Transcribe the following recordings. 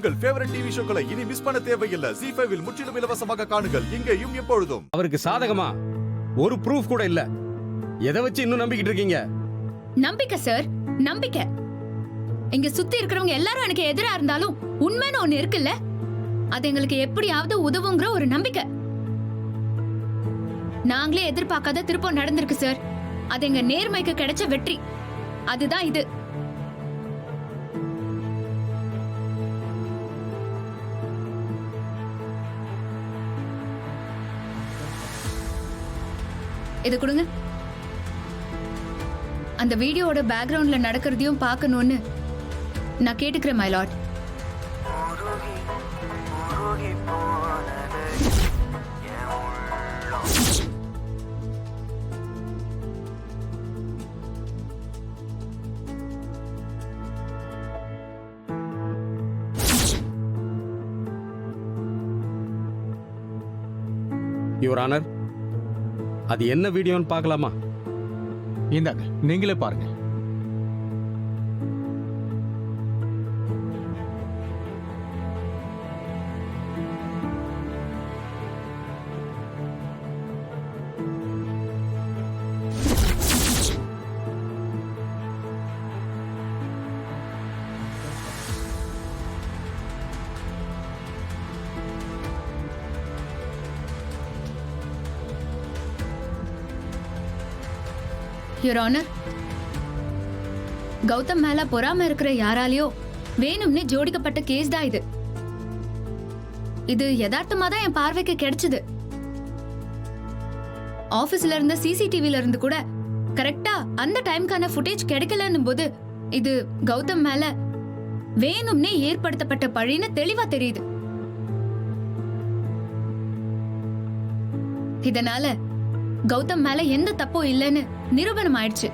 உங்கள் favourite TV ஷோக்களை இனி miss பண்ண தேவையில்லை. ZEE5 இல் முற்றிலும் இலவசமாக காணுங்கள், இங்கேயும் எப்பொழுதும். அவருக்கு சாதகமா ஒரு ப்ரூஃப் கூட இல்ல. எதை வச்சு இன்னும் நம்பிக்கிட்டு இருக்கீங்க? நம்பிக்கை சார், நம்பிக்கை. இங்க சுத்தி இருக்கிறவங்க எல்லாரும் எனக்கு எதிரா இருந்தாலும் உண்மைன்னு ஒண்ணு இருக்குல்ல, அது எங்களுக்கு எப்படியாவது உதவுங்கிற ஒரு நம்பிக்கை. நாங்களே எதிர்பார்க்காத திருப்பம் நடந்திருக்கு சார். அது எங்க நேர்மைக்கு கிடைச்ச வெற்றி. அதுதான் இது. இது கொடுங்க. அந்த வீடியோவோட பேக்ரவுண்ட்ல நடக்கிறதையும் பார்க்கணும்னு நான் கேட்டுக்கிறேன் மை லார்ட். யுவர் ஆனர், அது என்ன வீடியோன்னு பார்க்கலாமா? இந்தாங்க, நீங்களே பாருங்க. யுவர் ஆனர், கௌதம் மேல பொறாம இருக்கிற யாராலையோ வேணும்னே ஜோடிக்கப்பட்ட கேஸ் தான் இது. இது யதார்த்தமா தான் என் பார்வைக்கு கிடைச்சது. ஆபீஸ்ல இருந்த சிசிடிவில இருந்து கூட கரெக்டா அந்த டைம்க்கான ஃபுட்டேஜ் கிடைக்கலன்னும் போது இது கௌதம் மேல வேணும்னே ஏற்படுத்தப்பட்ட பழின்னு தெளிவா தெரியுது. இதனால கௌதம் மேல எந்த தப்பும் இல்லைன்னு நிரூபணம் ஆயிடுச்சு.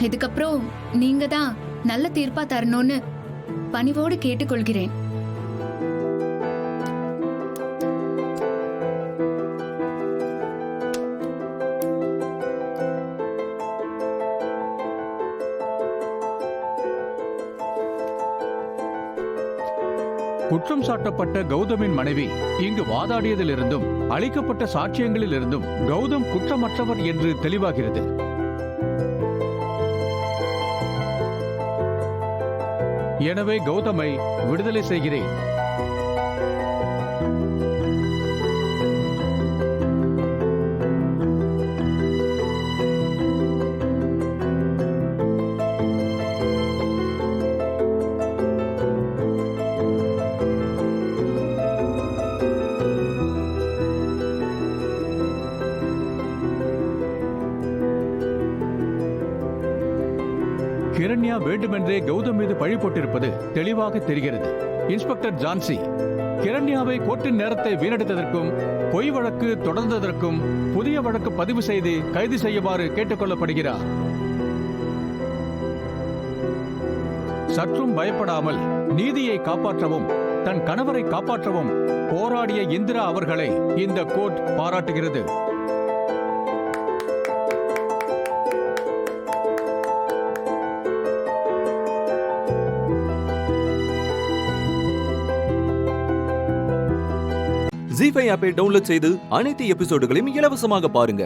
இதுக்கப்புறம் நீங்க தான் நல்ல தீர்ப்பா தரணும்னு பணிவோடு கேட்டுக்கொள்கிறேன். குற்றம் சாட்டப்பட்ட கௌதமின் மனைவி இங்கு வாதாடியதிலிருந்தும் அளிக்கப்பட்ட சாட்சியங்களிலிருந்தும் கௌதம் குற்றமற்றவர் என்று தெளிவாகிறது. எனவே கௌதமை விடுதலை செய்கிறேன். கிரண்யா வேண்டுமென்றே கௌதம் மீது பழி போட்டிருப்பது தெளிவாக தெரிகிறது. இன்ஸ்பெக்டர் ஜான்சி கிரண்யாவை கோர்ட்டின் நேரத்தை வீணடித்ததற்கும் பொய் வழக்கு தொடர்ந்ததற்கும் புதிய வழக்கு பதிவு செய்து கைது செய்யுமாறு கேட்டுக்கொள்ளப்படுகிறார். சற்றும் பயப்படாமல் நீதியை காப்பாற்றவும் தன் கணவரை காப்பாற்றவும் போராடிய இந்திரா அவர்களை இந்த கோர்ட் பாராட்டுகிறது. ZEE5 ஆப்பை டவுன்லோட் செய்து அனைத்து எபிசோடுகளையும் இலவசமாக பாருங்க.